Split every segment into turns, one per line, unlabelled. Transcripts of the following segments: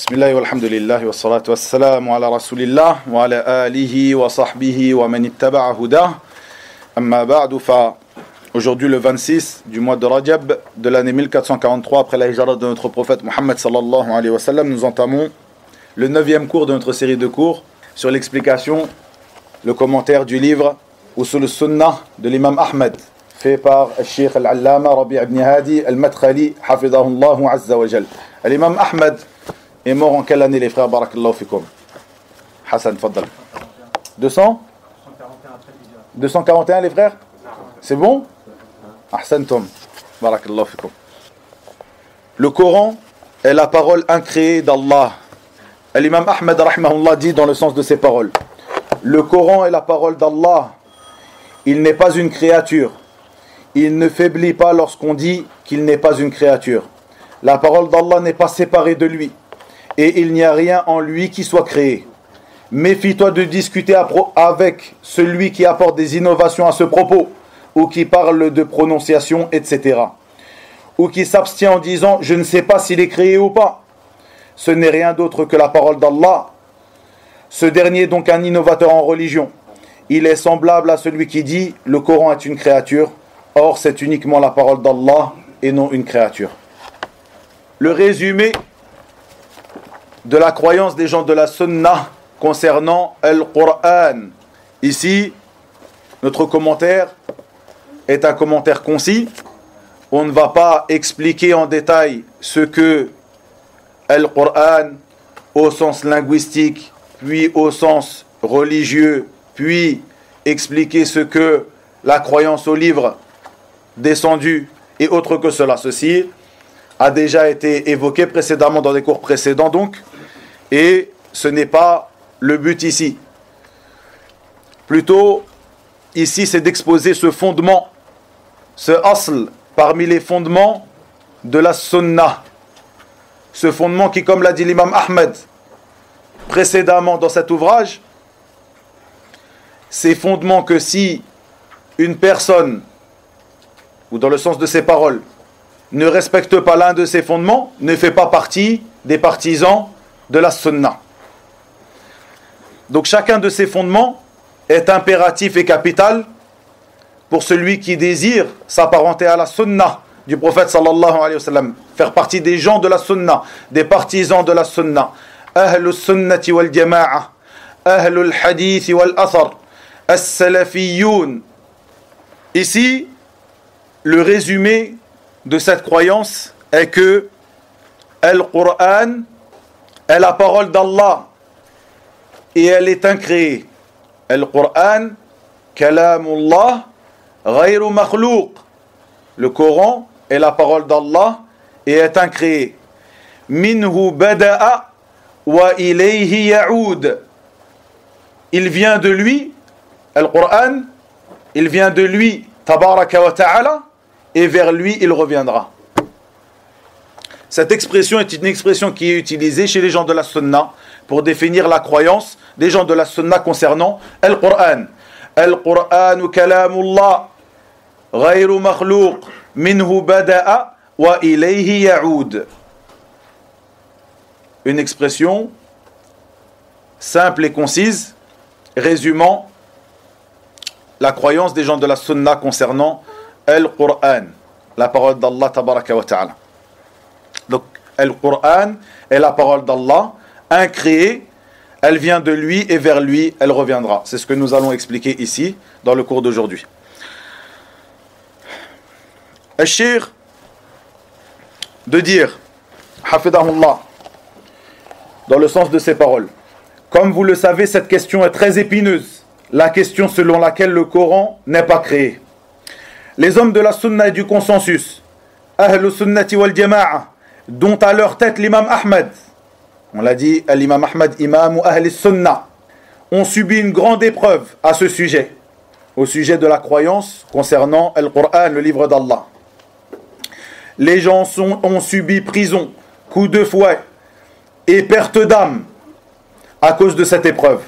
Bismillah walhamdulillah wa salatu wa salam ala rasulillah wa ala alihi wa sahbihi wa man ittaba'a hudah. Amma ba'du fa aujourd'hui le 26 du mois de Rajab de l'année 1443 après la hijra de notre prophète Muhammad sallallahu alayhi wa sallam, nous entamons le 9e cours de notre série de cours sur l'explication, le commentaire du livre Usul al-Sunnah de l'imam Ahmed fait par le Cheikh al-Allama Rabi' ibn Hadi al-Madkhali hafidhahullah azza wa jal. L'imam Ahmed est mort en quelle année les frères? Barakallahu fikum. Hassan, faddal. 241 les frères? C'est bon? Ahsantum. Barakallahu fikum. Le Coran est la parole incréée d'Allah. L'imam Ahmed rahimahullah dit dans le sens de ces paroles: le Coran est la parole d'Allah. Il n'est pas une créature. Il ne faiblit pas lorsqu'on dit qu'il n'est pas une créature. La parole d'Allah n'est pas séparée de lui. Et il n'y a rien en lui qui soit créé. Méfie-toi de discuter avec celui qui apporte des innovations à ce propos, ou qui parle de prononciation, etc. Ou qui s'abstient en disant « je ne sais pas s'il est créé ou pas ». Ce n'est rien d'autre que la parole d'Allah. Ce dernier est donc un innovateur en religion. Il est semblable à celui qui dit « le Coran est une créature ». Or, c'est uniquement la parole d'Allah et non une créature. Le résumé de la croyance des gens de la Sunnah concernant Al-Qur'an. Ici, notre commentaire est un commentaire concis. On ne va pas expliquer en détail ce que Al-Qur'an au sens linguistique, puis au sens religieux, puis expliquer ce que la croyance au livre descendu et autre que cela. Ceci a déjà été évoqué précédemment dans des cours précédents donc, et ce n'est pas le but ici. Plutôt, ici c'est d'exposer ce fondement, ce asl, parmi les fondements de la sunnah. Ce fondement qui, comme l'a dit l'imam Ahmed précédemment dans cet ouvrage, ces fondements que si une personne, ou dans le sens de ses paroles, ne respecte pas l'un de ces fondements, ne fait pas partie des partisans de la sunnah. Donc chacun de ces fondements est impératif et capital pour celui qui désire s'apparenter à la sunnah du prophète sallallahu alayhi wa sallam, faire partie des gens de la sunnah, des partisans de la sunnah. Ahlul sunnati wal jama'a, ahlul hadith wal athar, as-salafiyoun. Ici, le résumé de cette croyance est que Al-Qur'an est la parole d'Allah et elle est incréée. Al-Qur'an, kalamullah, ghayru makhlouq. Le Coran est la parole d'Allah et est incréé. Minhu bada'a wa ilayhi ya'ud. Il vient de lui, Al-Qur'an, il vient de lui, tabaraka wa ta'ala, et vers lui il reviendra. Cette expression est une expression qui est utilisée chez les gens de la Sunnah pour définir la croyance des gens de la Sunnah concernant Al-Qur'an. Al-Qur'anu kalamullah, ghayru makhlouq, minhu bada'a wa ilayhi ya'ud. Une expression simple et concise résumant la croyance des gens de la Sunnah concernant Al-Qur'an, la parole d'Allah tabaraka wa ta'ala. Donc Al-Qur'an est la parole d'Allah, incréée, elle vient de lui et vers lui elle reviendra. C'est ce que nous allons expliquer ici dans le cours d'aujourd'hui. Al-Shir de dire, hafidahullah, dans le sens de ces paroles: comme vous le savez, cette question est très épineuse, la question selon laquelle le Coran n'est pas créé. Les hommes de la Sunna et du consensus, Ahlul Sunnati wal Jama'a, dont à leur tête l'imam Ahmed, on l'a dit, l'imam Ahmed, imam ou Ahl Sunna, ont subi une grande épreuve à ce sujet, au sujet de la croyance concernant Al-Qur'an, le livre d'Allah. Les gens ont subi prison, coups de fouet et perte d'âme à cause de cette épreuve.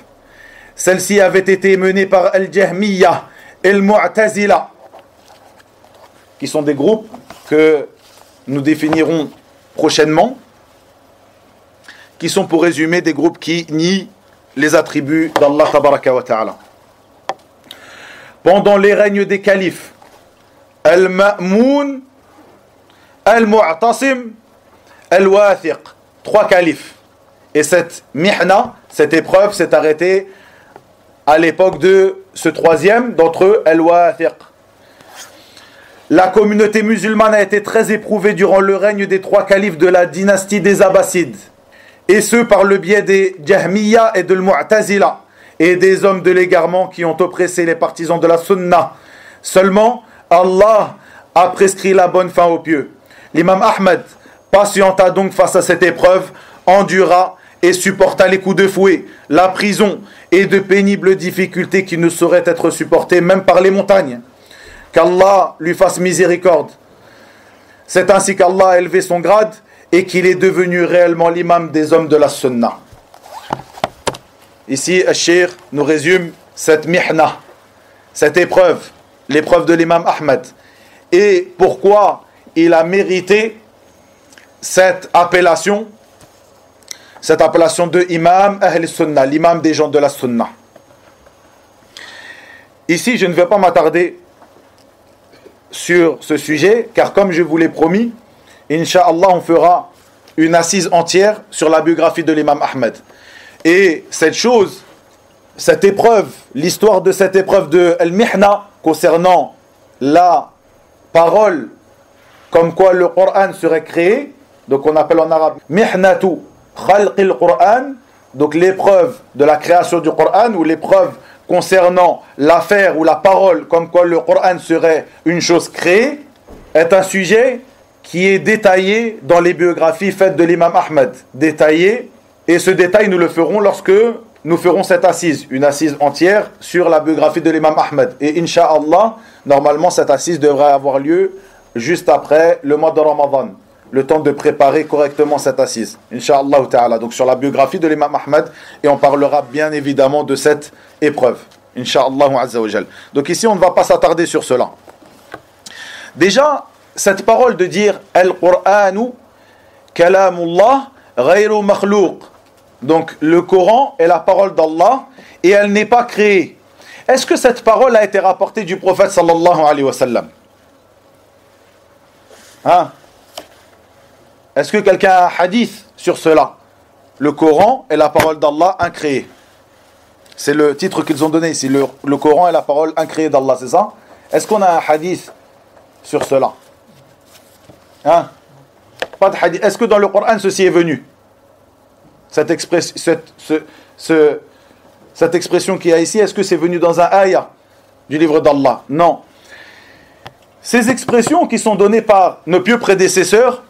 Celle-ci avait été menée par Al-Jahmiyya et Al-Mu'tazila, qui sont des groupes que nous définirons prochainement, qui sont pour résumer des groupes qui nient les attributs d'Allah tabaraka wa ta'ala. Pendant les règnes des califes, Al-Ma'moun, Al-Mu'tasim, Al-Wathiq, 3 califes. Et cette mihna, cette épreuve s'est arrêtée à l'époque de ce troisième d'entre eux, Al-Wathiq. La communauté musulmane a été très éprouvée durant le règne des 3 califes de la dynastie des Abbassides. Et ce par le biais des Jahmiya et de l'Mu'tazila et des hommes de l'égarement qui ont oppressé les partisans de la Sunna. Seulement, Allah a prescrit la bonne fin aux pieux. L'imam Ahmed patienta donc face à cette épreuve, endura et supporta les coups de fouet, la prison et de pénibles difficultés qui ne sauraient être supportées même par les montagnes. Qu'Allah lui fasse miséricorde. C'est ainsi qu'Allah a élevé son grade et qu'il est devenu réellement l'imam des hommes de la Sunna. Ici, Al-Shir nous résume cette mihna, cette épreuve, l'épreuve de l'imam Ahmed. Et pourquoi il a mérité cette appellation de imam Ahl Sunna, l'imam des gens de la Sunna. Ici, je ne vais pas m'attarder sur ce sujet, car comme je vous l'ai promis, Inch'Allah, on fera une assise entière sur la biographie de l'imam Ahmed. Et cette épreuve, l'histoire de cette épreuve de Al-Mihna, concernant la parole, comme quoi le Coran serait créé, donc on appelle en arabe Mihnatu Khalqil Quran, donc l'épreuve de la création du Coran, ou l'épreuve concernant l'affaire ou la parole, comme quoi le Coran serait une chose créée, est un sujet qui est détaillé dans les biographies faites de l'imam Ahmed. Détaillé, et ce détail nous le ferons lorsque nous ferons cette assise, une assise entière sur la biographie de l'imam Ahmed. Et Inch'Allah, normalement cette assise devrait avoir lieu juste après le mois de Ramadan, le temps de préparer correctement cette assise. Inch'Allah ta'ala, donc sur la biographie de l'imam Ahmed, et on parlera bien évidemment de cette épreuve. Inch'Allah azza wa jal. Donc ici on ne va pas s'attarder sur cela. Déjà, cette parole de dire Al-Qur'anu kalamullah ghayru makhlouq. Donc le Coran est la parole d'Allah et elle n'est pas créée. Est-ce que cette parole a été rapportée du prophète sallallahu alayhi wa sallam? Hein? Est-ce que quelqu'un a un hadith sur cela? Le Coran est la parole d'Allah incréée. C'est le titre qu'ils ont donné ici. Le Coran est la parole incréée d'Allah, c'est ça? Est-ce qu'on a un hadith sur cela? Hein? Pas de hadith. Est-ce que dans le Coran ceci est venu? Cette expression qu'il y a ici, est-ce que c'est venu dans un ayah du livre d'Allah? Non. Ces expressions qui sont données par nos pieux prédécesseurs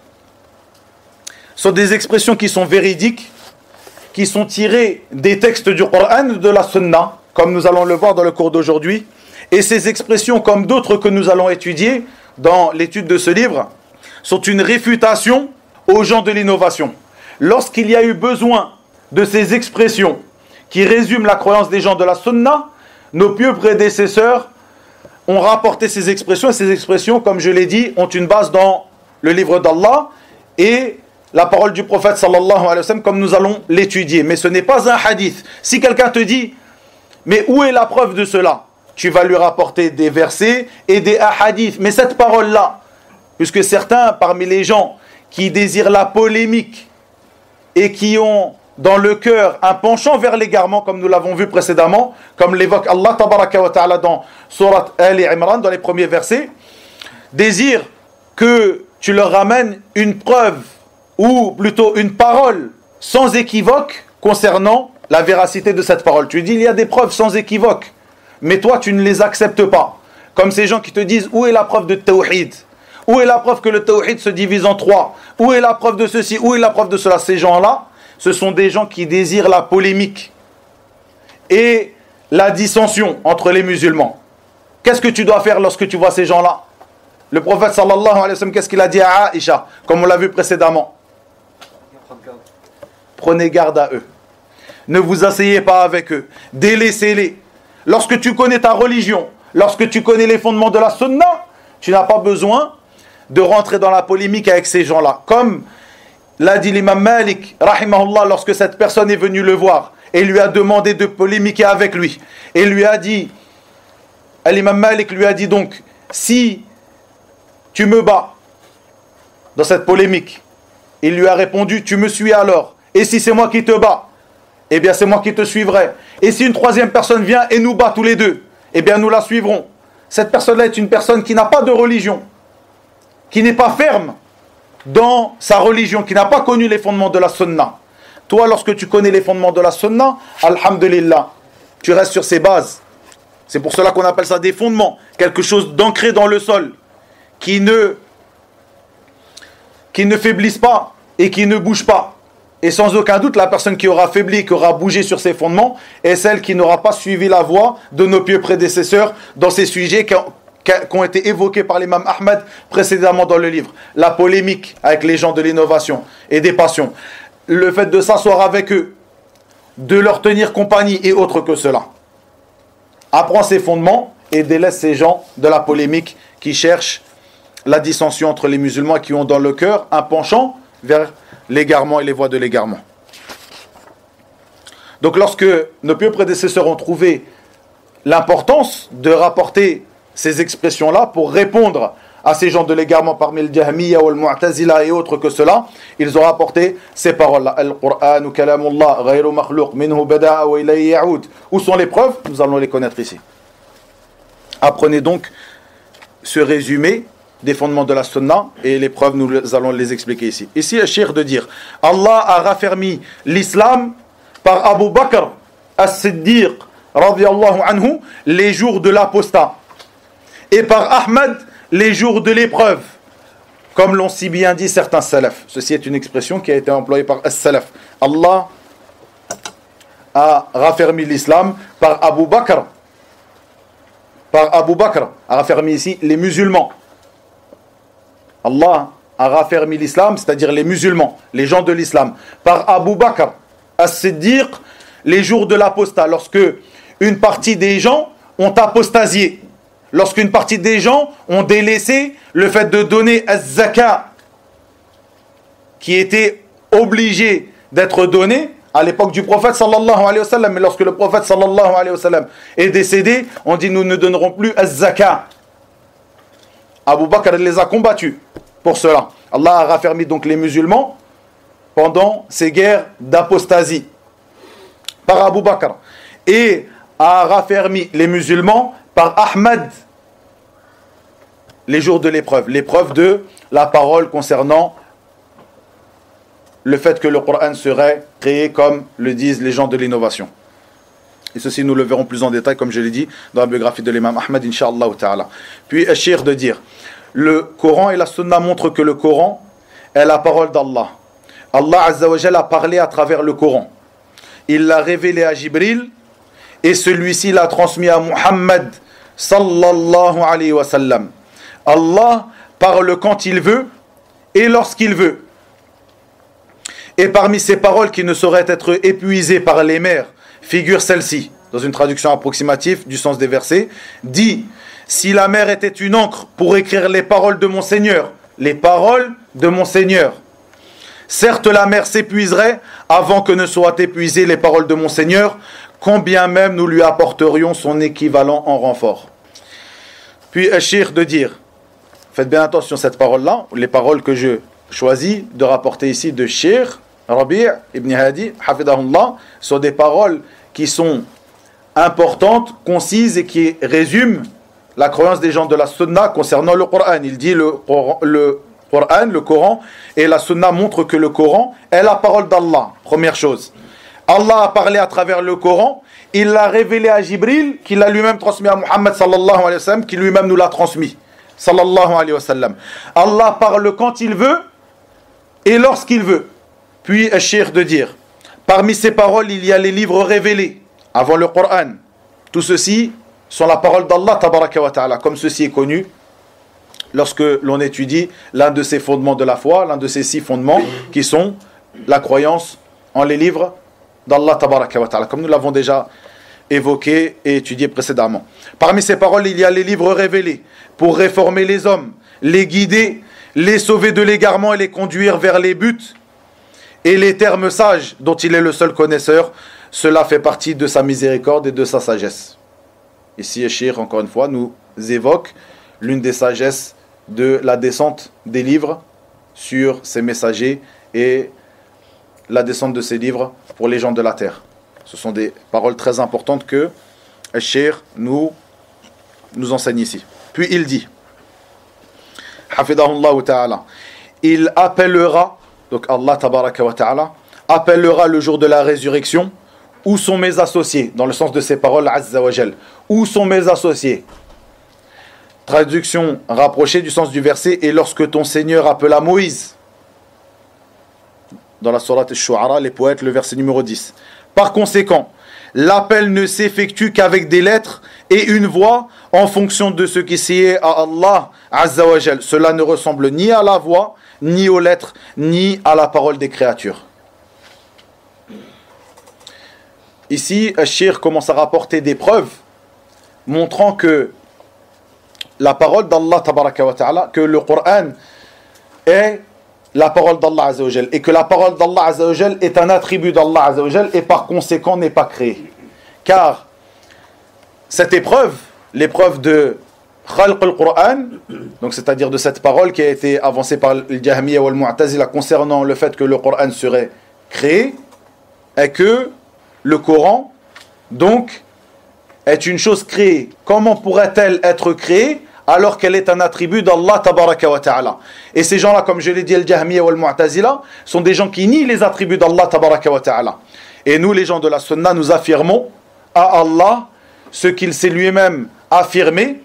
sont des expressions qui sont véridiques, qui sont tirées des textes du Coran, de la Sunna, comme nous allons le voir dans le cours d'aujourd'hui. Et ces expressions, comme d'autres que nous allons étudier dans l'étude de ce livre, sont une réfutation aux gens de l'innovation. Lorsqu'il y a eu besoin de ces expressions qui résument la croyance des gens de la Sunna, nos pieux prédécesseurs ont rapporté ces expressions, et ces expressions, comme je l'ai dit, ont une base dans le livre d'Allah et la parole du prophète sallallahu alayhi wa sallam, comme nous allons l'étudier. Mais ce n'est pas un hadith. Si quelqu'un te dit, mais où est la preuve de cela? Tu vas lui rapporter des versets et des hadiths. Mais cette parole-là, puisque certains parmi les gens qui désirent la polémique et qui ont dans le cœur un penchant vers l'égarement, comme nous l'avons vu précédemment, comme l'évoque Allah tabaraka wa ta'ala dans Surat Ali Imran, dans les premiers versets, désirent que tu leur ramènes une preuve, ou plutôt une parole sans équivoque concernant la véracité de cette parole. Tu dis, il y a des preuves sans équivoque, mais toi tu ne les acceptes pas. Comme ces gens qui te disent, où est la preuve de tawhid? Où est la preuve que le tawhid se divise en 3? Où est la preuve de ceci? Où est la preuve de cela? Ces gens-là, ce sont des gens qui désirent la polémique et la dissension entre les musulmans. Qu'est-ce que tu dois faire lorsque tu vois ces gens-là? Le prophète sallallahu alayhi wa sallam, qu'est-ce qu'il a dit à Aïcha, comme on l'a vu précédemment? Prenez garde à eux. Ne vous asseyez pas avec eux. Délaissez-les. Lorsque tu connais ta religion, lorsque tu connais les fondements de la sunna, tu n'as pas besoin de rentrer dans la polémique avec ces gens-là. Comme l'a dit l'imam Malik, rahimahullah, lorsque cette personne est venue le voir et lui a demandé de polémiquer avec lui. Et lui a dit, l'imam Malik lui a dit donc, si tu me bats dans cette polémique, il lui a répondu, tu me suis alors. Et si c'est moi qui te bats, eh bien c'est moi qui te suivrai. Et si une troisième personne vient et nous bat tous les deux, eh bien nous la suivrons. Cette personne-là est une personne qui n'a pas de religion, qui n'est pas ferme dans sa religion, qui n'a pas connu les fondements de la sunna. Toi, lorsque tu connais les fondements de la sunna, alhamdulillah, tu restes sur ces bases. C'est pour cela qu'on appelle ça des fondements, quelque chose d'ancré dans le sol, qui ne faiblisse pas et qui ne bouge pas. Et sans aucun doute, la personne qui aura faibli, qui aura bougé sur ses fondements, est celle qui n'aura pas suivi la voie de nos pieux prédécesseurs dans ces sujets qui ont été évoqués par l'imam Ahmed précédemment dans le livre. La polémique avec les gens de l'innovation et des passions. Le fait de s'asseoir avec eux, de leur tenir compagnie et autre que cela. Apprends ces fondements et délaisse ces gens de la polémique qui cherchent la dissension entre les musulmans, qui ont dans le cœur un penchant vers l'égarement et les voies de l'égarement. Donc lorsque nos pieux prédécesseurs ont trouvé l'importance de rapporter ces expressions-là pour répondre à ces gens de l'égarement parmi le Jahmiya ou le Mu'tazila et autres que cela, ils ont rapporté ces paroles-là. Al-Qur'an ou kalamullah, ghayru makhluq, minhu bada'a wa ilayhi ya'ud. Où sont les preuves? Nous allons les connaître ici. Apprenez donc ce résumé des fondements de la sunna et les preuves, nous allons les expliquer ici. Ici, le cheikh de dire, Allah a raffermi l'islam par Abu Bakr as-Siddiq, radiyallahu anhu, les jours de l'apostat. Et par Ahmad, les jours de l'épreuve. Comme l'ont si bien dit certains salaf. Ceci est une expression qui a été employée par as-salaf. Allah a raffermi l'islam par Abu Bakr. Par Abu Bakr, a raffermi ici les musulmans. Allah a raffermi l'islam, c'est-à-dire les musulmans, les gens de l'islam, par Abu Bakr as-Siddiq, les jours de l'apostat, lorsque une partie des gens ont apostasié, lorsqu'une partie des gens ont délaissé le fait de donner az-zakat, qui était obligé d'être donné à l'époque du prophète sallallahu alayhi wa sallam. Mais lorsque le prophète sallallahu alayhi wa sallam est décédé, on dit nous ne donnerons plus az-zakat. Abu Bakr les a combattus pour cela. Allah a raffermi donc les musulmans pendant ces guerres d'apostasie par Abu Bakr, et a raffermi les musulmans par Ahmad les jours de l'épreuve, l'épreuve de la parole concernant le fait que le Coran serait créé comme le disent les gens de l'innovation. Et ceci nous le verrons plus en détail, comme je l'ai dit, dans la biographie de l'imam Ahmad, incha'Allah ta'ala. Puis, Cheikh de dire, le Coran et la Sunna montrent que le Coran est la parole d'Allah. Allah Azza wa Jalla a parlé à travers le Coran. Il l'a révélé à Jibril, et celui-ci l'a transmis à Muhammad sallallahu alayhi wa sallam. Allah parle quand il veut et lorsqu'il veut. Et parmi ces paroles qui ne sauraient être épuisées par les mers, figure celle-ci, dans une traduction approximative du sens des versets, dit, si la mer était une encre pour écrire les paroles de mon Seigneur, les paroles de mon Seigneur, certes la mer s'épuiserait avant que ne soient épuisées les paroles de mon Seigneur, combien même nous lui apporterions son équivalent en renfort. Puis Cheikh de dire, faites bien attention à cette parole-là, les paroles que je choisis de rapporter ici de Cheikh Rabi' ibn Hadi, hafidahullah, sont des paroles qui sont importantes, concises et qui résument la croyance des gens de la Sunna concernant le Coran. Il dit le Coran et la Sunna montrent que le Coran est la parole d'Allah. Première chose. Allah a parlé à travers le Coran, il l'a révélé à Jibril, qu'il a lui-même transmis à Muhammad sallallahu alayhi wa sallam, qui lui-même nous l'a transmis. Sallallahu alayhi wa sallam. Allah parle quand il veut et lorsqu'il veut. Puis, Cheikh de dire, parmi ces paroles, il y a les livres révélés avant le Coran. Tout ceci sont la parole d'Allah tabaraka wa ta'ala, comme ceci est connu lorsque l'on étudie l'un de ces fondements de la foi, l'un de ces 6 fondements qui sont la croyance en les livres d'Allah tabaraka wa ta'ala, comme nous l'avons déjà évoqué et étudié précédemment. Parmi ces paroles, il y a les livres révélés pour réformer les hommes, les guider, les sauver de l'égarement et les conduire vers les buts et les termes sages dont il est le seul connaisseur, cela fait partie de sa miséricorde et de sa sagesse. Ici, Cheikh, encore une fois, nous évoque l'une des sagesses de la descente des livres sur ses messagers et la descente de ces livres pour les gens de la terre. Ce sont des paroles très importantes que Cheikh nous enseigne ici. Puis il dit, Hafidahullah ta'ala, il appellera, donc Allah tabaraka wa ta'ala, appellera le jour de la résurrection, où sont mes associés, dans le sens de ces paroles, Azza wa Jal, où sont mes associés? Traduction rapprochée du sens du verset, et lorsque ton Seigneur appela Moïse, dans la sourate Ash-Shu'ara, les poètes, le verset numéro 10. Par conséquent, l'appel ne s'effectue qu'avec des lettres et une voix en fonction de ce qui sied à Allah Azza wa Jal. Cela ne ressemble ni à la voix, ni aux lettres, ni à la parole des créatures. Ici, Cheikh commence à rapporter des preuves montrant que la parole d'Allah tabaraka wa ta'ala, que le Coran est la parole d'Allah Azza wa Jal, et que la parole d'Allah Azza wa Jal est un attribut d'Allah Azza wa Jal et par conséquent n'est pas créé. Car cette épreuve, l'épreuve de Khalq al-Qur'an, donc c'est-à-dire de cette parole qui a été avancée par le Jahmiya ou le Mu'tazila concernant le fait que le Coran serait créé, est que le Coran, donc, est une chose créée. Comment pourrait-elle être créée alors qu'elle est un attribut d'Allah tabaraka wa ta'ala? Et ces gens-là, comme je l'ai dit, le Jahmiya ou le Mu'tazila, sont des gens qui nient les attributs d'Allah tabaraka wa ta'ala. Et nous, les gens de la Sunna, nous affirmons à Allah ce qu'il s'est lui-même affirmé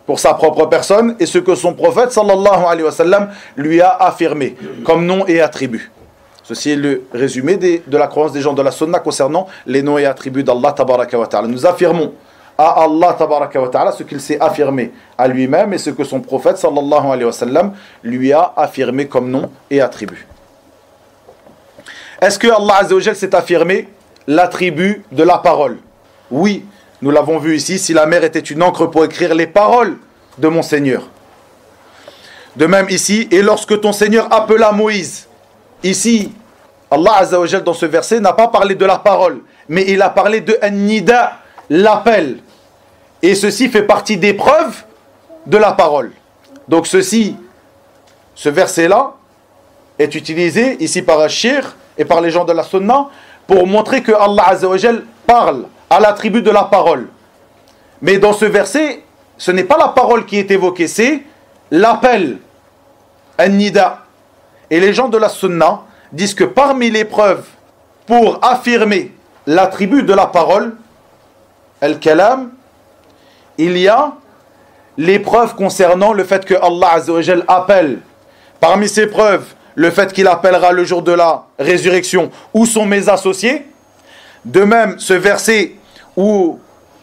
pour sa propre personne et ce que son prophète sallallahu alayhi wa sallam lui a affirmé comme nom et attribut. Ceci est le résumé de la croyance des gens de la Sunna concernant les noms et attributs d'Allah tabaraka wa ta'ala. Nous affirmons à Allah tabaraka wa ta'ala ce qu'il s'est affirmé à lui-même et ce que son prophète sallallahu alayhi wa sallam lui a affirmé comme nom et attribut. Est-ce que Allah azza wa jal s'est affirmé l'attribut de la parole? Oui, nous l'avons vu ici, si la mer était une encre pour écrire les paroles de mon Seigneur. De même ici, et lorsque ton Seigneur appela Moïse, ici, Allah Azza wa Jal dans ce verset n'a pas parlé de la parole, mais il a parlé de an-nida, l'appel. Et ceci fait partie des preuves de la parole. Donc ce verset-là est utilisé ici par Cheikh et par les gens de la Sunna pour montrer que Allah Azza wa Jal parle à l'attribut de la parole. Mais dans ce verset, ce n'est pas la parole qui est évoquée, c'est l'appel, an-nida. Et les gens de la Sunna disent que parmi les preuves pour affirmer l'attribut de la parole, al-kalam, il y a les preuves concernant le fait que Allah Azza wa Jal appelle. Parmi ces preuves, le fait qu'il appellera le jour de la résurrection, où sont mes associés? De même, ce verset où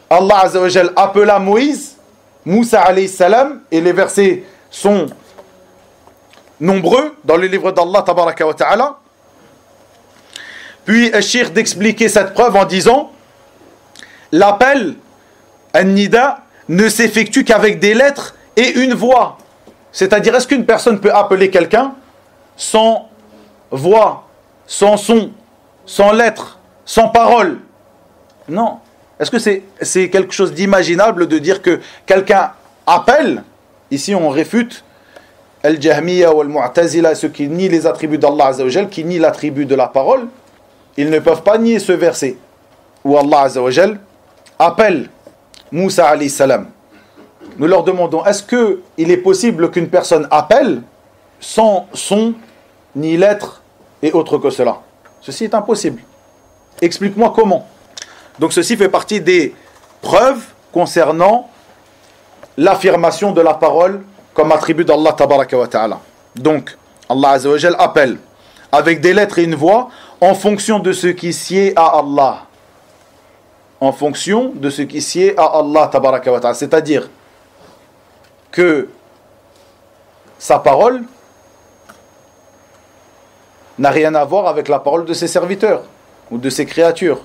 Allah Azza wa Jal appela Moïse, Moussa alayhi salam, et les versets sont nombreux dans le livre d'Allah tabaraka wa ta'ala. Puis Cheikh d'expliquer cette preuve en disant l'appel an-nida ne s'effectue qu'avec des lettres et une voix. C'est-à-dire, est-ce qu'une personne peut appeler quelqu'un sans voix, sans son, sans lettres, sans parole? Non. Est-ce que c'est quelque chose d'imaginable de dire que quelqu'un appelle? Ici on réfute Al-Jahmiya ou Al-Mu'tazila, ceux qui nient les attributs d'Allah Azza wa Jal, qui nient l'attribut de la parole. Ils ne peuvent pas nier ce verset où Allah Azza wa Jal appelle Moussa alayhi salam. Nous leur demandons, est-ce qu'il est possible qu'une personne appelle sans son, ni lettres et autre que cela? Ceci est impossible. Explique-moi comment. Donc ceci fait partie des preuves concernant l'affirmation de la parole comme attribut d'Allah tabaraka wa ta'ala. Donc Allah Azza wa Jal appelle avec des lettres et une voix en fonction de ce qui sied à Allah. En fonction de ce qui sied à Allah tabaraka wa ta'ala. C'est-à-dire que sa parole n'a rien à voir avec la parole de ses serviteurs ou de ses créatures.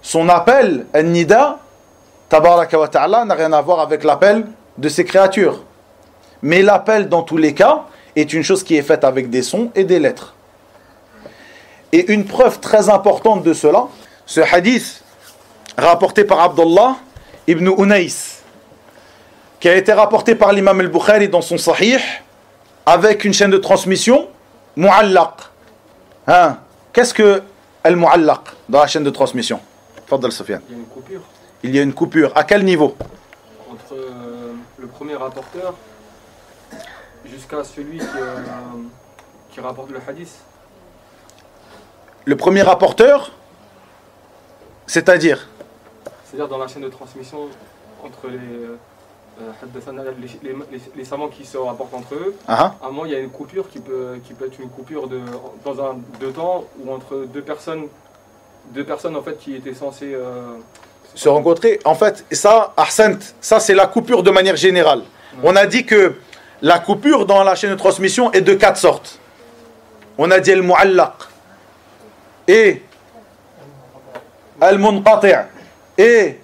Son appel, an-nida, tabaraka wa ta'ala, n'a rien à voir avec l'appel de ses créatures. Mais l'appel, dans tous les cas, est une chose qui est faite avec des sons et des lettres. Et une preuve très importante de cela, ce hadith rapporté par Abdullah ibn Unais, qui a été rapporté par l'imam al-Bukhari dans son Sahih, avec une chaîne de transmission, mu'allaq. Hein? Qu'est-ce que al-mu'allaq dans la chaîne de transmission? Fadal Sofiane.
Il y a une coupure.
Il y a une coupure. À quel niveau?
Entre le premier rapporteur jusqu'à celui qui rapporte le hadith.
Le premier rapporteur, c'est-à-dire
dans la chaîne de transmission entre les savants qui se rapportent entre eux. À un moment, il y a une coupure qui peut être une coupure dans un deux temps ou entre deux personnes en fait qui étaient censées
se rencontrer. En fait, ça, Ahsant, ça c'est la coupure de manière générale. On a dit que la coupure dans la chaîne de transmission est de 4 sortes. On a dit al-mu'allaq et al-munqati' et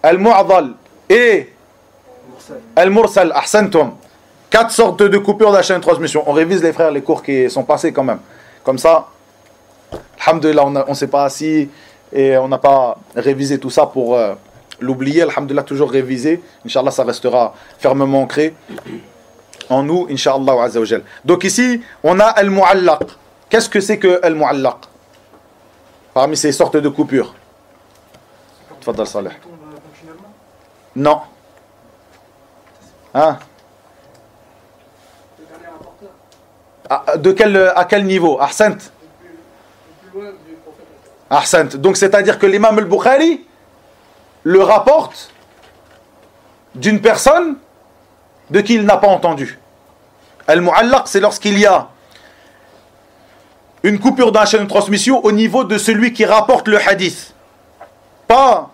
al-mu'dal et al-mursal. Ahsantum. 4 sortes de coupures de la chaîne de transmission. On révise les frères les cours qui sont passés quand même. Comme ça, alhamdoulilah, on ne s'est pas assis et on n'a pas révisé tout ça pour l'oublier. Alhamdoulilah, toujours révisé. Inch'Allah, ça restera fermement ancré en nous, Inch'Allah Azza wa Jal. Donc ici, on a al-mu'allaq. Qu'est-ce que c'est que al-mu'allaq parmi ces sortes de coupures? Tfadal Saleh. Non. Hein? À quel niveau? Ahsant. Ahsant. Donc c'est-à-dire que l'imam al-Bukhari le rapporte d'une personne de qui il n'a pas entendu. Al-Mu'allaq, c'est lorsqu'il y a une coupure dans la chaîne de transmission au niveau de celui qui rapporte le hadith. Pas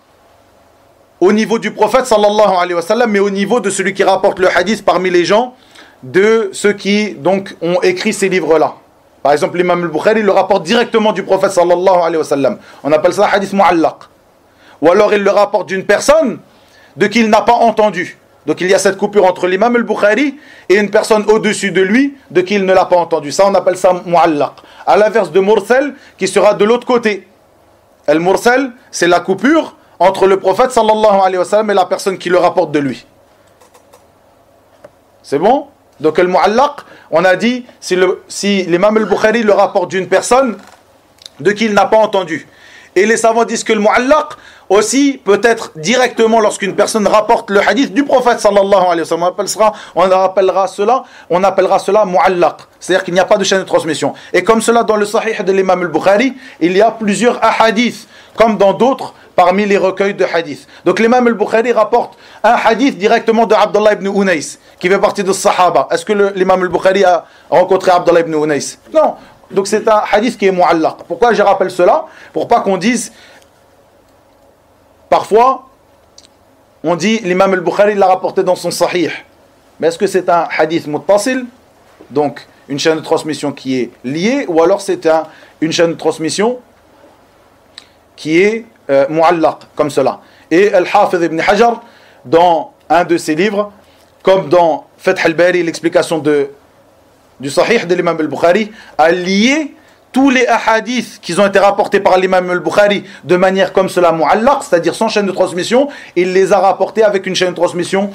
au niveau du prophète sallallahu alayhi wa sallam, mais au niveau de celui qui rapporte le hadith parmi les gens, de ceux qui donc ont écrit ces livres-là. Par exemple, l'imam al-Bukhari le rapporte directement du prophète sallallahu alayhi wa sallam. On appelle ça hadith mu'allaq. Ou alors il le rapporte d'une personne de qui il n'a pas entendu. Donc il y a cette coupure entre l'imam al-Bukhari et une personne au-dessus de lui de qui il ne l'a pas entendu. Ça on appelle ça mu'allaq. À l'inverse de mursal qui sera de l'autre côté. Al-mursal, c'est la coupure entre le prophète sallallahu alayhi wa sallam et la personne qui le rapporte de lui. C'est bon? Donc al-mu'allaq, on a dit, si l'imam al-Bukhari le rapporte d'une personne de qui il n'a pas entendu. Et les savants disent que le mu'allaq aussi peut être directement lorsqu'une personne rapporte le hadith du prophète sallallahu alayhi wa sallam. On appellera cela mu'allaq. C'est-à-dire qu'il n'y a pas de chaîne de transmission. Et comme cela dans le sahih de l'imam al-Bukhari, il y a plusieurs ahadiths, comme dans d'autres parmi les recueils de hadiths. Donc l'imam al-Bukhari rapporte un hadith directement de Abdullah ibn Unais, qui fait partie de Sahaba. Est-ce que l'imam al-Bukhari a rencontré Abdullah ibn Unais? Non. Donc c'est un hadith qui est mu'allaq. Pourquoi je rappelle cela? Pour pas qu'on dise, parfois, on dit l'imam al-Bukhari l'a rapporté dans son sahih. Mais est-ce que c'est un hadith muttasil? Donc une chaîne de transmission qui est liée, ou alors c'est une chaîne de transmission qui est mu'allaq, comme cela. Et Al-Hafiz ibn Hajar, dans un de ses livres, comme dans Fath al-Bari, l'explication du Sahih de l'imam al-Bukhari, a lié tous les ahadiths qui ont été rapportés par l'imam al-Bukhari de manière comme cela mu'allaq, c'est-à-dire sans chaîne de transmission, il les a rapportés avec une chaîne de transmission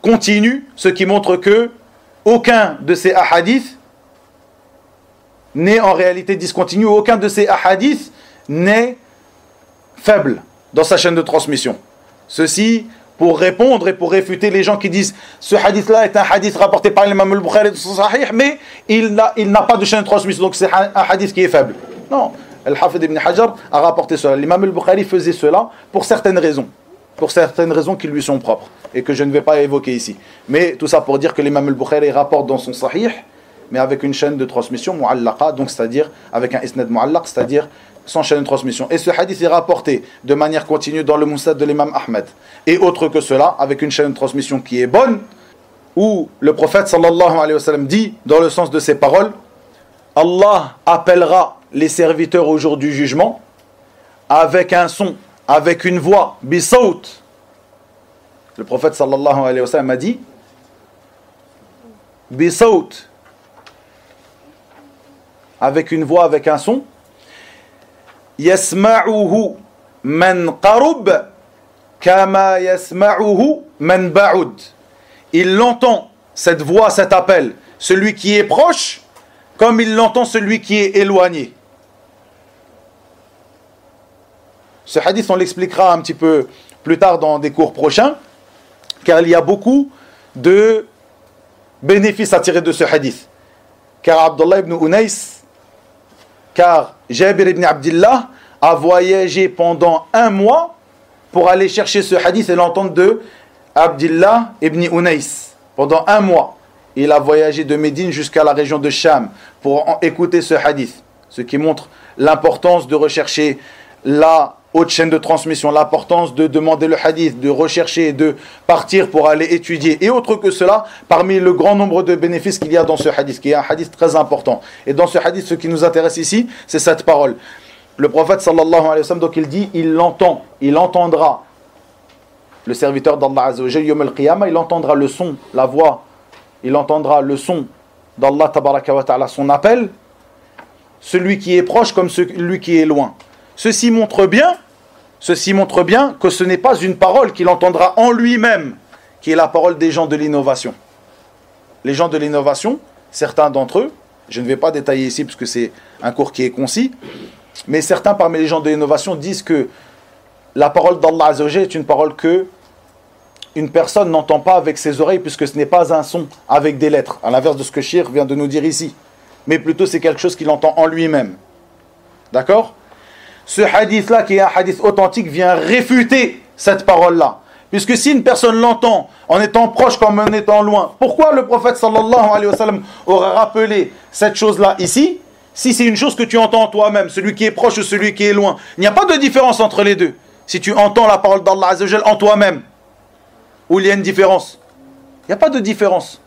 continue, ce qui montre que aucun de ces ahadiths n'est en réalité discontinu, aucun de ces ahadiths n'est faible dans sa chaîne de transmission. Ceci pour répondre et pour réfuter les gens qui disent ce hadith-là est un hadith rapporté par l'imam al-Bukhari de son sahih, mais il n'a pas de chaîne de transmission, donc c'est un hadith qui est faible. Non, Al-Hafid ibn Hajar a rapporté cela. L'imam al-Bukhari faisait cela pour certaines raisons qui lui sont propres et que je ne vais pas évoquer ici. Mais tout ça pour dire que l'imam al-Bukhari rapporte dans son sahih, mais avec une chaîne de transmission mu'allaqa, donc c'est-à-dire avec un isnad mu'allaq, c'est-à-dire sans chaîne de transmission. Et ce hadith est rapporté de manière continue dans le Musnad de l'imam Ahmed. Et autre que cela, avec une chaîne de transmission qui est bonne, où le prophète sallallahu alayhi wa sallam dit, dans le sens de ses paroles, Allah appellera les serviteurs au jour du jugement avec un son, avec une voix, bisawt. Le prophète sallallahu alayhi wa sallam a dit, bisawt, avec une voix, avec un son. Yasma'uhu man qarub kama yasma'uhu man ba'ud. Il l'entend, cette voix, cet appel, celui qui est proche, comme il l'entend celui qui est éloigné. Ce hadith, on l'expliquera un petit peu plus tard dans des cours prochains, car il y a beaucoup de bénéfices à tirer de ce hadith. Car Abdullah ibn Unais, car Jabir ibn Abdillah a voyagé pendant 1 mois pour aller chercher ce hadith et l'entendre de Abdillah ibn Unais. Pendant 1 mois, il a voyagé de Médine jusqu'à la région de Cham pour écouter ce hadith. Ce qui montre l'importance de rechercher la haute chaîne de transmission, l'importance de demander le hadith, de rechercher, de partir pour aller étudier. Et autre que cela, parmi le grand nombre de bénéfices qu'il y a dans ce hadith, qui est un hadith très important. Et dans ce hadith, ce qui nous intéresse ici, c'est cette parole. Le prophète sallallahu alayhi wa sallam, donc il dit, il l'entend, il entendra. Le serviteur d'Allah Azza wa Jalla, Yawm al-Qiyamah, il entendra le son, la voix, il entendra le son d'Allah tabaraka wa ta'ala, son appel, celui qui est proche comme celui qui est loin. Ceci montre bien que ce n'est pas une parole qu'il entendra en lui-même, qui est la parole des gens de l'innovation. Les gens de l'innovation, certains d'entre eux, je ne vais pas détailler ici parce que c'est un cours qui est concis, mais certains parmi les gens de l'innovation disent que la parole d'Allah Azza wa Jalla est une parole que une personne n'entend pas avec ses oreilles puisque ce n'est pas un son avec des lettres, à l'inverse de ce que Shir vient de nous dire ici, mais plutôt c'est quelque chose qu'il entend en lui-même. D'accord ? Ce hadith-là, qui est un hadith authentique, vient réfuter cette parole-là. Puisque si une personne l'entend en étant proche comme en étant loin, pourquoi le prophète sallallahu alayhi wa sallam aurait rappelé cette chose-là ici, si c'est une chose que tu entends toi-même, celui qui est proche ou celui qui est loin? Il n'y a pas de différence entre les deux. Si tu entends la parole d'Allah Azza wa Jalla en toi-même, où il y a une différence, il n'y a pas de différence.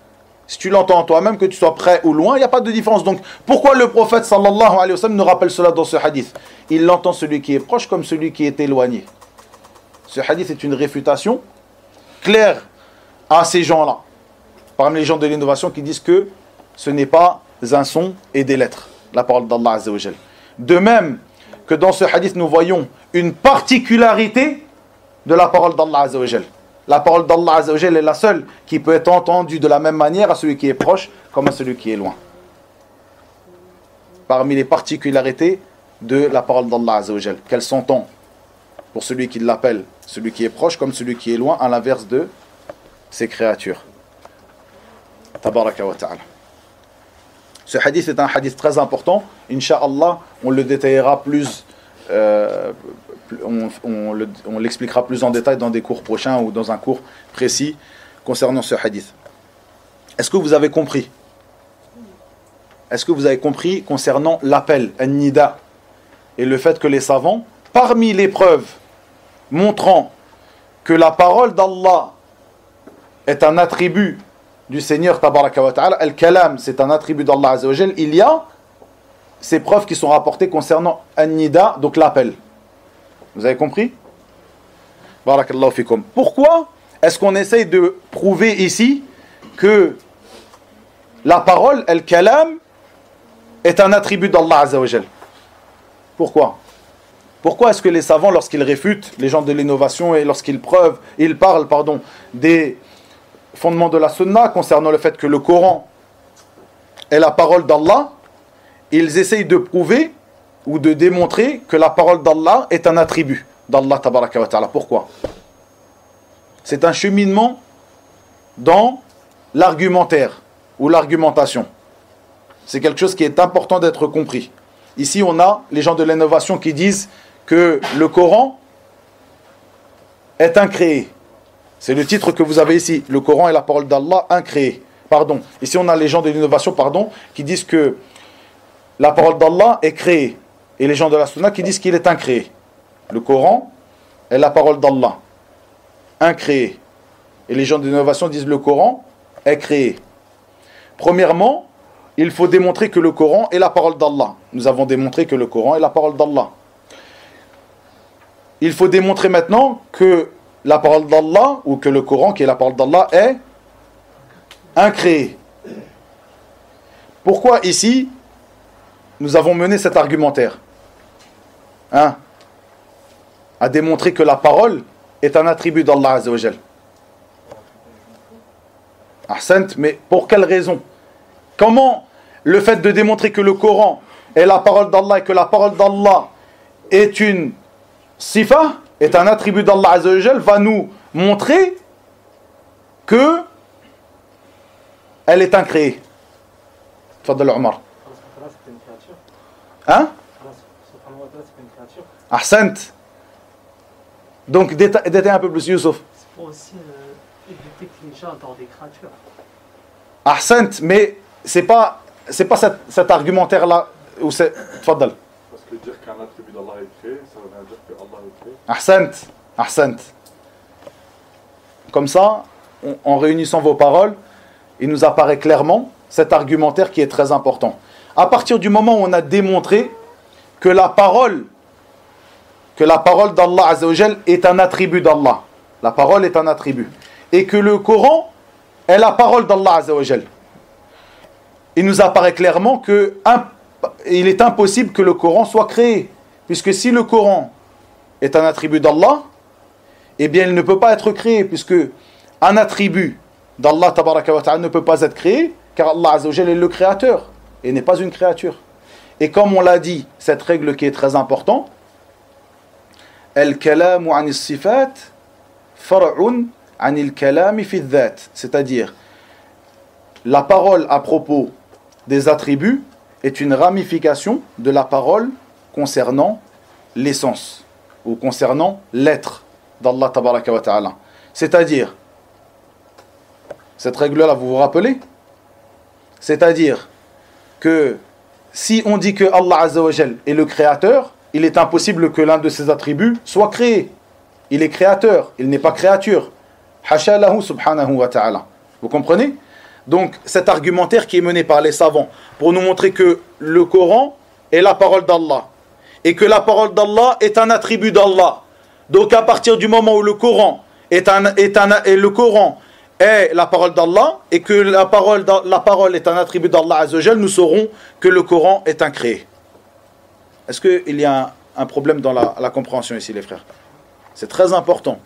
Si tu l'entends en toi-même, que tu sois près ou loin, il n'y a pas de différence. Donc, pourquoi le prophète sallallahu alayhi wa sallam nous rappelle cela dans ce hadith? Il l'entend celui qui est proche comme celui qui est éloigné. Ce hadith est une réfutation claire à ces gens-là, parmi les gens de l'innovation qui disent que ce n'est pas un son et des lettres, la parole d'Allah Azza wa Jalla. De même que dans ce hadith, nous voyons une particularité de la parole d'Allah Azza wa Jalla. La parole d'Allah Azza wa Jalla est la seule qui peut être entendue de la même manière à celui qui est proche comme à celui qui est loin. Parmi les particularités de la parole d'Allah Azza wa Jalla, qu'elle s'entend pour celui qui l'appelle, celui qui est proche comme celui qui est loin, à l'inverse de ses créatures. Tabaraka wa ta'ala. Ce hadith est un hadith très important. Inch'Allah, on le détaillera plus, on l'expliquera plus en détail dans des cours prochains ou dans un cours précis concernant ce hadith. Est-ce que vous avez compris? Est-ce que vous avez compris concernant l'appel, an-nida, et le fait que les savants, parmi les preuves montrant que la parole d'Allah est un attribut du Seigneur tabaraka wa ta'ala, al-kalam, c'est un attribut d'Allah Azza wa Jal, il y a ces preuves qui sont rapportées concernant an-nida, donc l'appel. Vous avez compris? Barakallahu fikum. Pourquoi est-ce qu'on essaye de prouver ici que la parole, al-kalam, est un attribut d'Allah Azza wa Jal? Pourquoi? Pourquoi est-ce que les savants, lorsqu'ils réfutent, les gens de l'innovation, et lorsqu'ils parlent des fondements de la sunna concernant le fait que le Coran est la parole d'Allah, ils essayent de prouver ou de démontrer que la parole d'Allah est un attribut d'Allah tabaraka wa ta'ala? Pourquoi? C'est un cheminement dans l'argumentaire ou l'argumentation. C'est quelque chose qui est important d'être compris. Ici, on a les gens de l'innovation qui disent que le Coran est incréé. C'est le titre que vous avez ici. Le Coran est la parole d'Allah incréée. Ici, on a les gens de l'innovation, qui disent que la parole d'Allah est créée. Et les gens de la sunna qui disent qu'il est incréé. Le Coran est la parole d'Allah incréée. Et les gens de l'innovation disent le Coran est créé. Premièrement, il faut démontrer que le Coran est la parole d'Allah. Nous avons démontré que le Coran est la parole d'Allah. Il faut démontrer maintenant que la parole d'Allah, ou que le Coran, qui est la parole d'Allah, est incréé. Pourquoi ici, nous avons mené cet argumentaire, hein, à démontrer que la parole est un attribut d'Allah Azza wa Jal. Ahsant, mais pour quelle raison? Comment le fait de démontrer que le Coran est la parole d'Allah et que la parole d'Allah est une sifa, est un attribut d'Allah Azza wa Jal, va nous montrer que elle est incréée? Fadal Omar. Hein? Ahsant. Donc détaille un peu plus, Youssouf.
C'est pour aussi éviter que les gens adorent des créatures.
Ahsant, mais c'est pas cet argumentaire-là où c'est. Fadal.
Parce que dire qu'un attribut d'Allah est créé, ça veut dire que Allah est créé.
Ahsant. Ahsant. Comme ça, en réunissant vos paroles, il nous apparaît clairement cet argumentaire qui est très important. À partir du moment où on a démontré que la parole d'Allah Azza wa Jal est un attribut d'Allah. La parole est un attribut. Et que le Coran est la parole d'Allah Azza wa Jal. Il nous apparaît clairement qu'il est impossible que le Coran soit créé. Puisque si le Coran est un attribut d'Allah, eh bien il ne peut pas être créé. Puisque un attribut d'Allah tabaraka wa ta'ala ne peut pas être créé, car Allah Azza wa Jal est le créateur et n'est pas une créature. Et comme on l'a dit, cette règle qui est très importante, Al-kalamu an as-sifat far'un an al-kalami fi dhat, c'est-à-dire la parole à propos des attributs est une ramification de la parole concernant l'essence ou concernant l'être d'Allah tabaraka wa ta'ala. C'est-à-dire, cette règle-là, vous vous rappelez? C'est-à-dire que si on dit que Allah Azza wa Jal est le créateur, il est impossible que l'un de ses attributs soit créé. Il est créateur, il n'est pas créature. Hasha lahu subhanahu wa ta'ala. Vous comprenez? Donc cet argumentaire qui est mené par les savants pour nous montrer que le Coran est la parole d'Allah et que la parole d'Allah est un attribut d'Allah. Donc à partir du moment où le Coran est la parole d'Allah et que la parole est un attribut d'Allah Azza wa Jal, nous saurons que le Coran est incréé. Est-ce qu'il y a un problème dans la compréhension ici, les frères? C'est très important.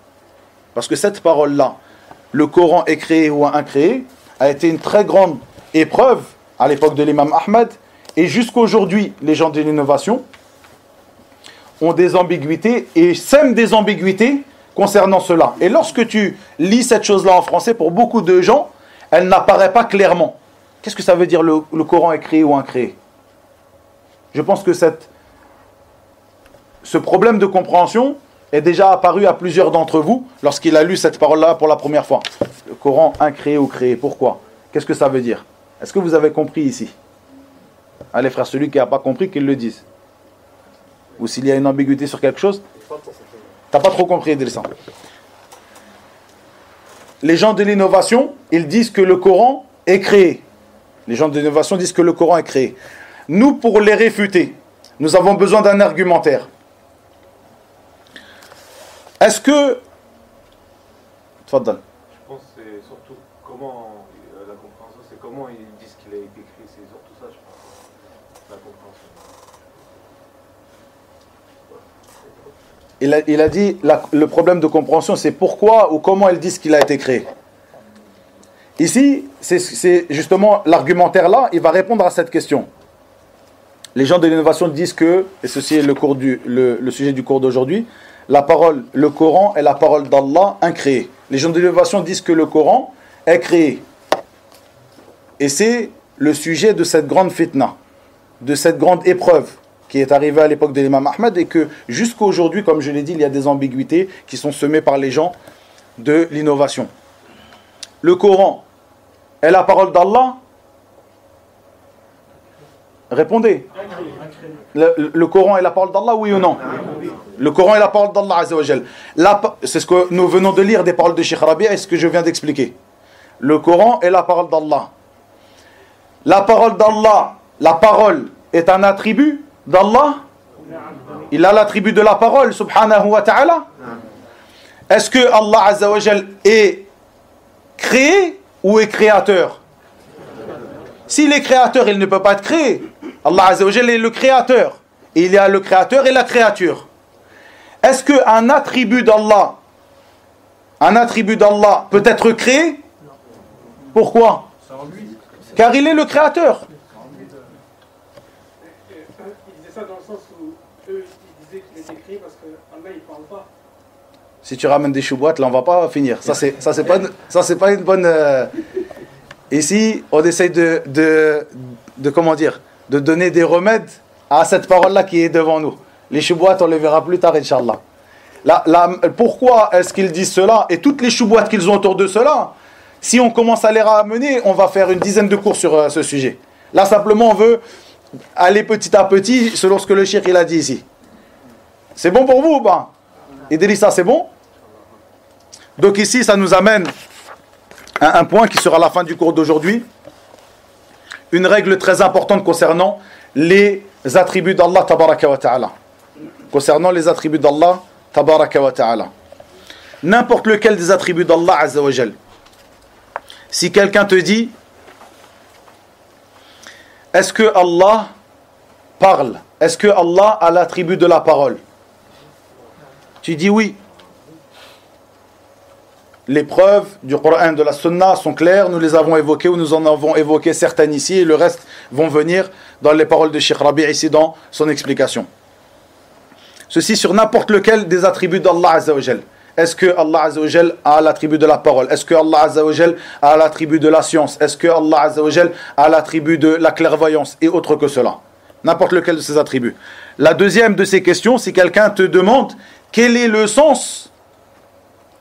Parce que cette parole-là, le Coran est créé ou incréé, a été une très grande épreuve à l'époque de l'imam Ahmad. Et jusqu'à aujourd'hui, les gens de l'innovation ont des ambiguïtés et sèment des ambiguïtés concernant cela. Et lorsque tu lis cette chose-là en français, pour beaucoup de gens, elle n'apparaît pas clairement. Qu'est-ce que ça veut dire le Coran est créé ou incréé? Je pense que ce problème de compréhension est déjà apparu à plusieurs d'entre vous lorsqu'il a lu cette parole-là pour la première fois. Le Coran incréé ou créé, pourquoi? Qu'est-ce que ça veut dire? Est-ce que vous avez compris ici? Allez frère, celui qui n'a pas compris, qu'il le dise. Ou s'il y a une ambiguïté sur quelque chose, t'as pas trop compris, Idrissa. Les gens de l'innovation, ils disent que le Coran est créé. Les gens de l'innovation disent que le Coran est créé. Nous, pour les réfuter, nous avons besoin d'un argumentaire. Est-ce que... Tfaddal.
Je pense que c'est surtout comment, la compréhension, c'est comment ils disent qu'il a été créé, c'est surtout ça, je pense. La compréhension.
Il a dit, le problème de compréhension, c'est pourquoi ou comment ils disent qu'il a été créé. Ici, c'est justement l'argumentaire là, il va répondre à cette question. Les gens de l'innovation disent que, et ceci est le sujet du cours d'aujourd'hui, le Coran est la parole d'Allah incréée. Les gens de l'innovation disent que le Coran est créé. Et c'est le sujet de cette grande fitna, de cette grande épreuve qui est arrivée à l'époque de l'imam Ahmad et que jusqu'à aujourd'hui, comme je l'ai dit, il y a des ambiguïtés qui sont semées par les gens de l'innovation. Le Coran est la parole d'Allah? Répondez. Le Coran est la parole d'Allah, oui ou non? Le Coran est la parole d'Allah Azza wa Jal. C'est ce que nous venons de lire des paroles de Cheikh Rabia et ce que je viens d'expliquer. Le Coran est la parole d'Allah. La parole d'Allah, la parole est un attribut d'Allah? Il a l'attribut de la parole, subhanahu wa ta'ala. Est-ce que Allah Azza wa Jal est créé ou est créateur? S'il est créateur, il ne peut pas être créé. Allah Azza wa Jalla est le créateur. Et il y a le créateur et la créature. Est-ce qu'un attribut d'Allah, peut être créé? Pourquoi? Car il est le créateur.
Il disait ça dans le sens où eux, ils disaient qu'il était créé parce qu'Allah, il ne parle pas.
Si tu ramènes des choubouates, là on va pas finir. Ça c'est pas une bonne. Ici, on essaye de comment dire, de donner des remèdes à cette parole-là qui est devant nous. Les choubouates, on les verra plus tard, Inch'Allah. Pourquoi est-ce qu'ils disent cela? Et toutes les choubouates qu'ils ont autour de cela, si on commence à les ramener, on va faire une dizaine de cours sur ce sujet. Là, simplement, on veut aller petit à petit selon ce que le cheikh il a dit ici. C'est bon pour vous ou pas? Idrissa, c'est bon? Donc ici, ça nous amène à un point qui sera la fin du cours d'aujourd'hui. Une règle très importante concernant les attributs d'Allah tabaraka wa ta'ala. Concernant les attributs d'Allah tabaraka wa ta'ala. N'importe lequel des attributs d'Allah azza wa jal. Si quelqu'un te dit, est-ce que Allah parle? Est-ce que Allah a l'attribut de la parole? Tu dis oui. Les preuves du Coran, de la Sunna sont claires, nous les avons évoquées ou nous en avons évoqué certaines ici et le reste vont venir dans les paroles de Cheikh Rabi ici dans son explication. Ceci sur n'importe lequel des attributs d'Allah Azza wa Jal. Est-ce que Allah Azza wa Jal a l'attribut de la parole? Est-ce que Allah Azza wa Jal a l'attribut de la science? Est-ce que Allah Azza wa Jal a l'attribut de la clairvoyance et autre que cela? N'importe lequel de ces attributs. La deuxième de ces questions, si quelqu'un te demande quel est le sens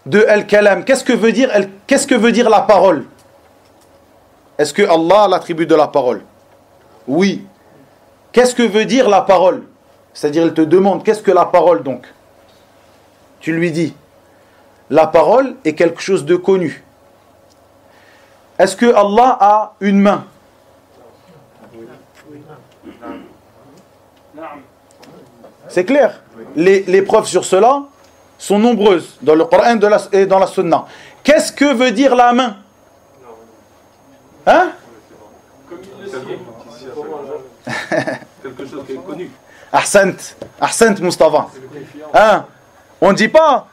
de Al-Kalam, qu'est-ce que veut dire la parole? Est-ce que Allah a l'attribut de la parole? Oui. Qu'est-ce que veut dire la parole? C'est-à-dire, il te demande, qu'est-ce que la parole donc? Tu lui dis, la parole est quelque chose de connu. Est-ce que Allah a une main? C'est clair. Les preuves sur cela sont nombreuses dans le Coran et dans la Sunna. Qu'est-ce que veut dire la main? Hein?
Quelque chose qui est connu.
Ahsant Mustafa. Hein? On ne dit pas,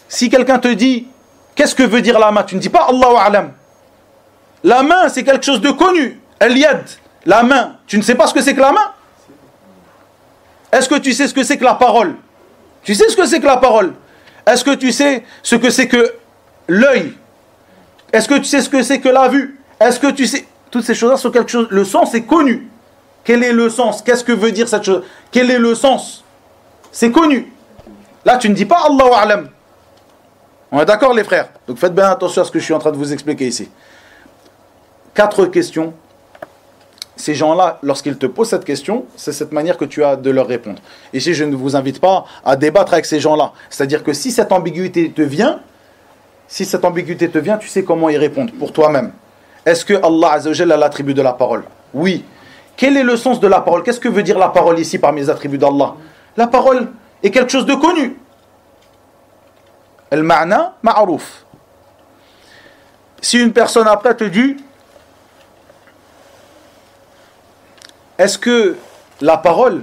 si quelqu'un te dit, qu'est-ce que veut dire la main? Tu ne dis pas Allahu A'lam. La main, c'est quelque chose de connu. Al-Yad, la main. Tu ne sais pas ce que c'est que la main? Est-ce que tu sais ce que c'est que la parole? Tu sais ce que c'est que la parole? Est-ce que tu sais ce que c'est que l'œil? Est-ce que tu sais ce que c'est que la vue? Est-ce que tu sais... Toutes ces choses-là sont quelque chose... Le sens est connu. Quel est le sens? Qu'est-ce que veut dire cette chose? Quel est le sens? C'est connu. Là, tu ne dis pas Allahu A'lam. On est d'accord, les frères? Donc faites bien attention à ce que je suis en train de vous expliquer ici. 4 questions. Ces gens-là, lorsqu'ils te posent cette question, c'est cette manière que tu as de leur répondre. Ici, je ne vous invite pas à débattre avec ces gens-là. C'est-à-dire que si cette ambiguïté te vient, tu sais comment y répondre pour toi-même. Est-ce que Allah Azza wa Jalla a l'attribut de la parole? Oui. Quel est le sens de la parole? Qu'est-ce que veut dire la parole ici parmi les attributs d'Allah? La parole est quelque chose de connu. Al-ma'na ma'rouf. Si une personne après te dit, est-ce que la parole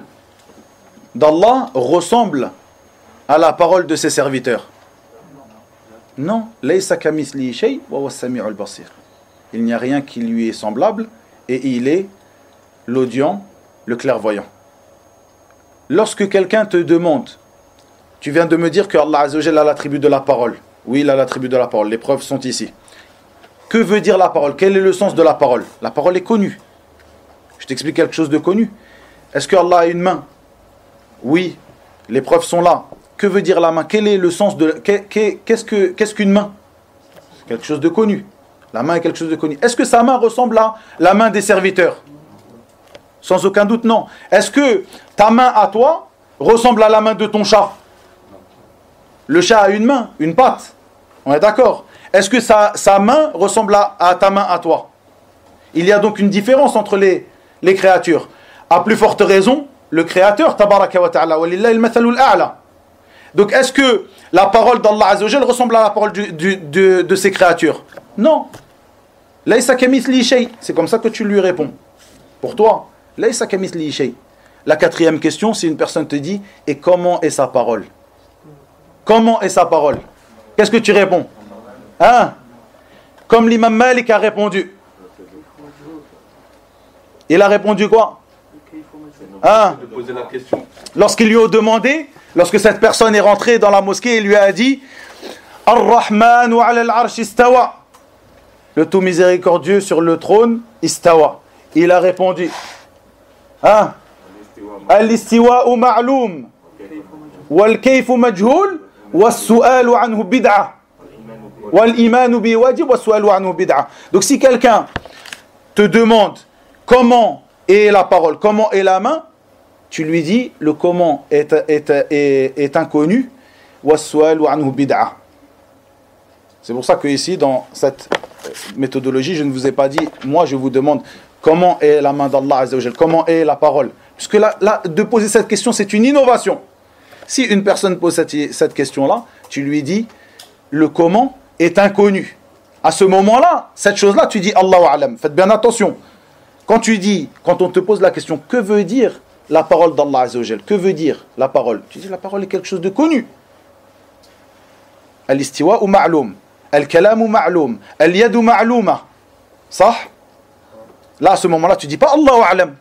d'Allah ressemble à la parole de ses serviteurs? Non. Laysa kamithlihi shay wa huwa as-sami'ul basir. Il n'y a rien qui lui est semblable et il est l'audient, le clairvoyant. Lorsque quelqu'un te demande, tu viens de me dire que Allah Azza wa Jalla a l'attribut de la parole. Oui, il a l'attribut de la parole. Les preuves sont ici. Que veut dire la parole? Quel est le sens de la parole? La parole est connue. Je t'explique quelque chose de connu. Est-ce que Allah a une main? Oui, les preuves sont là. Que veut dire la main? Quel est le sens de... Qu'est-ce qu'une main? C'est quelque chose de connu. La main est quelque chose de connu. Est-ce que sa main ressemble à la main des serviteurs? Sans aucun doute, non. Est-ce que ta main à toi ressemble à la main de ton chat? Le chat a une main, une patte. On est d'accord? Est-ce que sa main ressemble à ta main à toi? Il y a donc une différence entre les créatures. À plus forte raison, le créateur, tabaraka wa ta'ala, walillahi al-mathalul a'la. Donc est-ce que la parole d'Allah Azza wa Jal ressemble à la parole de ses créatures? Non. Laysa kamithlihi shay. C'est comme ça que tu lui réponds. Pour toi, Laysa kamithlihi shay. La quatrième question, si une personne te dit, et comment est sa parole? Comment est sa parole? Qu'est-ce que tu réponds? Hein? Comme l'imam Malik a répondu. Il a répondu quoi? Hein? Lorsqu'il lui a demandé, lorsque cette personne est rentrée dans la mosquée, il lui a dit Ar-Rahmanu ala al-arsh istawa. Le tout miséricordieux sur le trône, istawa. Il a répondu hein? Al-istiwa'u ma'loum wal-kayfu majhul was-su'alu anhu bid'ah wal-imanu bi wajib was-su'alu anhu bid'ah. Donc si quelqu'un te demande comment est la parole, comment est la main, tu lui dis le comment est inconnu, was-su'alu anhu bid'ah. C'est pour ça que ici dans cette méthodologie, je ne vous ai pas dit, moi je vous demande comment est la main d'Allah Azza wa Jal, comment est la parole. Puisque là, de poser cette question, c'est une innovation. Si une personne pose cette question-là, tu lui dis, le comment est inconnu. À ce moment-là, cette chose-là, tu dis Allahu A'lam. Faites bien attention. Quand on te pose la question, que veut dire la parole d'Allah Azza wa Jal? Que veut dire la parole? Tu dis, la parole est quelque chose de connu. Al-istiwa'u ma'loum. Al-kalamu ma'loum. Al-yadu ma'louma. Ça? Là, à ce moment-là, tu dis pas Allahu A'lam.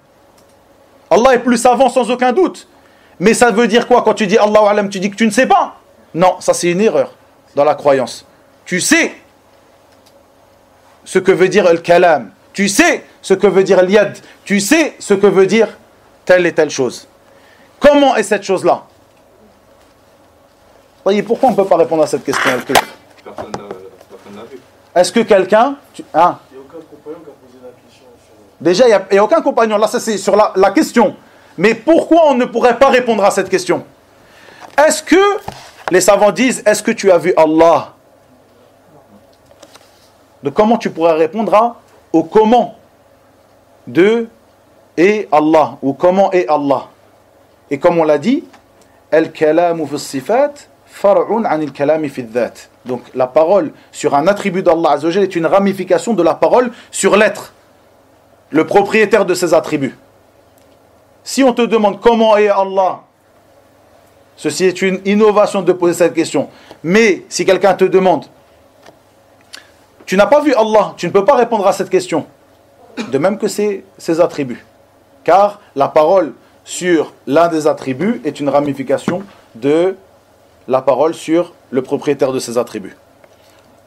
Allah est plus savant sans aucun doute. Mais ça veut dire quoi quand tu dis Allahu A'lam? Tu dis que tu ne sais pas? Non, ça c'est une erreur dans la croyance. Tu sais ce que veut dire al-kalam. Tu sais ce que veut dire al-yad. Tu sais ce que veut dire telle et telle chose. Comment est cette chose-là? Voyez, pourquoi on ne peut pas répondre à cette question?
Personne n'a vu.
Est-ce que quelqu'un... Hein?
Il n'y a aucun compagnon qui a posé la question.
Déjà, il n'y a aucun compagnon. Là, ça c'est sur la question. Mais pourquoi on ne pourrait pas répondre à cette question? Est-ce que les savants disent, est-ce que tu as vu Allah? Donc comment tu pourrais répondre au comment de et Allah, ou comment est Allah? Et comme on l'a dit, al-kalamu fi sifat far'un 'an al-kalami fi dhat. Donc la parole sur un attribut d'Allah Azza wa Jalla est une ramification de la parole sur l'être, le propriétaire de ces attributs. Si on te demande comment est Allah, ceci est une innovation de poser cette question. Mais si quelqu'un te demande, tu n'as pas vu Allah, tu ne peux pas répondre à cette question. De même que ses attributs. Car la parole sur l'un des attributs est une ramification de la parole sur le propriétaire de ses attributs.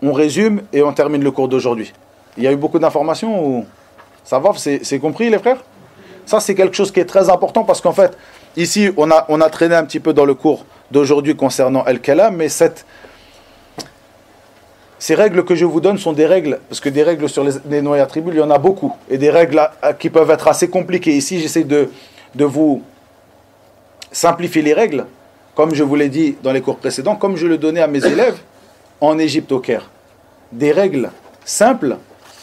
On résume et on termine le cours d'aujourd'hui. Il y a eu beaucoup d'informations ou... Ça va, c'est compris les frères? Ça c'est quelque chose qui est très important parce qu'en fait, ici on a traîné un petit peu dans le cours d'aujourd'hui concernant Al-Kalam, mais ces règles que je vous donne sont des règles, parce que des règles sur les noms et attributs, il y en a beaucoup, et des règles qui peuvent être assez compliquées. Ici j'essaie de vous simplifier les règles, comme je vous l'ai dit dans les cours précédents, comme je le donnais à mes élèves en Égypte au Caire. Des règles simples.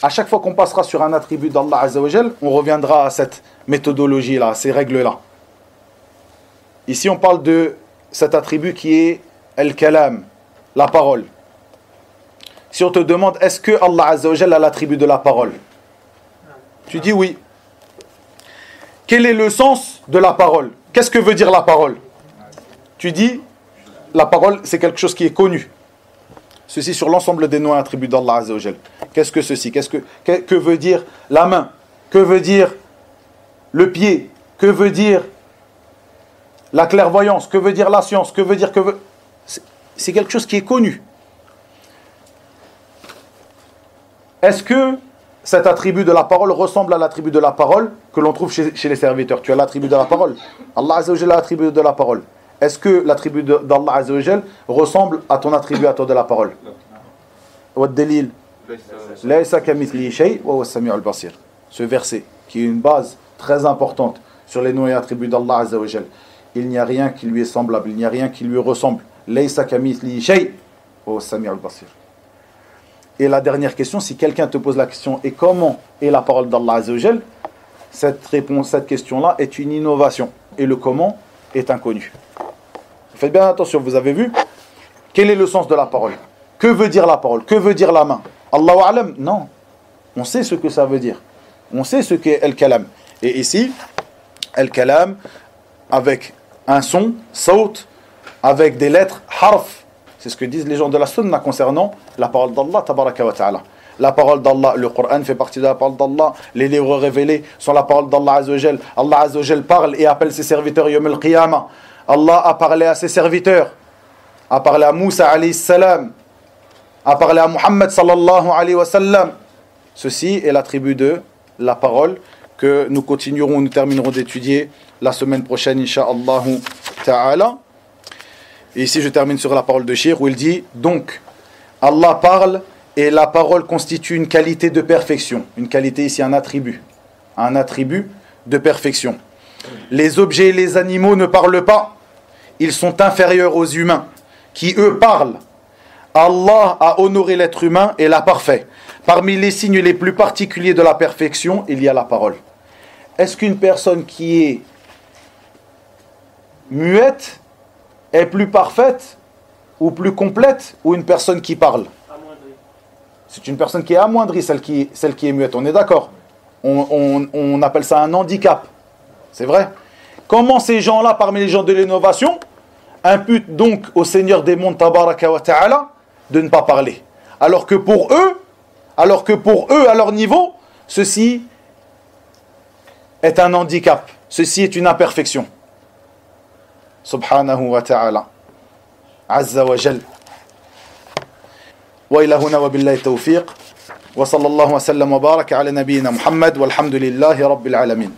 À chaque fois qu'on passera sur un attribut d'Allah Azza wa Jal, on reviendra à cette méthodologie-là, à ces règles-là. Ici, on parle de cet attribut qui est Al-Kalam, la parole. Si on te demande, est-ce que Allah Azza wa Jal a l'attribut de la parole? Tu dis oui. Quel est le sens de la parole? Qu'est-ce que veut dire la parole? Tu dis, la parole, c'est quelque chose qui est connu. Ceci sur l'ensemble des noms et attributs d'Allah Azza wa Jal. Qu'est-ce que ceci? Que veut dire la main? Que veut dire le pied? Que veut dire la clairvoyance? Que veut dire la science? Que veut dire c'est quelque chose qui est connu. Est-ce que cet attribut de la parole ressemble à l'attribut de la parole que l'on trouve chez les serviteurs? Tu as l'attribut de la parole. Allah Azza wa Jal a l'attribut de la parole. Est-ce que l'attribut d'Allah Azza wa Jal ressemble à ton attribut à toi de la parole? Ce verset, qui est une base très importante sur les noms et attributs d'Allah Azza wa Jal. Il n'y a rien qui lui est semblable, il n'y a rien qui lui ressemble. Et la dernière question, si quelqu'un te pose la question, et comment est la parole d'Allah Azza wa Jal? Cette question-là est une innovation. Et le comment est inconnu. Faites bien attention, vous avez vu? Quel est le sens de la parole? Que veut dire la parole? Que veut dire la main? Allahu A'lam? Non. On sait ce que ça veut dire. On sait ce qu'est Al-Kalam. Et ici, Al-kalam avec un son, saut, avec des lettres, harf. C'est ce que disent les gens de la sunna concernant la parole d'Allah, tabaraka wa ta'ala. La parole d'Allah, le Coran fait partie de la parole d'Allah. Les livres révélés sont la parole d'Allah Azza wa Jal. Allah Azza wa Jal parle et appelle ses serviteurs Yawm al-Qiyamah. Allah a parlé à ses serviteurs, a parlé à Moussa alayhi salam, a parlé à Muhammad sallallahu alayhi wa sallam. Ceci est l'attribut de la parole que nous continuerons, nous terminerons d'étudier la semaine prochaine, incha'Allah ta'ala. Et ici je termine sur la parole de Cheikh où il dit donc Allah parle et la parole constitue une qualité de perfection. Une qualité ici, un attribut de perfection. Les objets et les animaux ne parlent pas, ils sont inférieurs aux humains qui eux parlent. Allah a honoré l'être humain et l'a parfait. Parmi les signes les plus particuliers de la perfection, il y a la parole. Est-ce qu'une personne qui est muette est plus parfaite ou plus complète ou une personne qui parle? C'est une personne qui est amoindrie, celle qui est muette. On est d'accord? On appelle ça un handicap. C'est vrai? Comment ces gens-là, parmi les gens de l'innovation, imputent donc au Seigneur des mondes, tabaraka wa ta'ala, de ne pas parler? Alors que pour eux, à leur niveau, ceci est un handicap. Ceci est une imperfection. Subhanahu wa ta'ala. Azza wa jal. وإلى هنا وبالله التوفيق وصلى الله وسلم وبارك على نبينا محمد والحمد لله رب العالمين.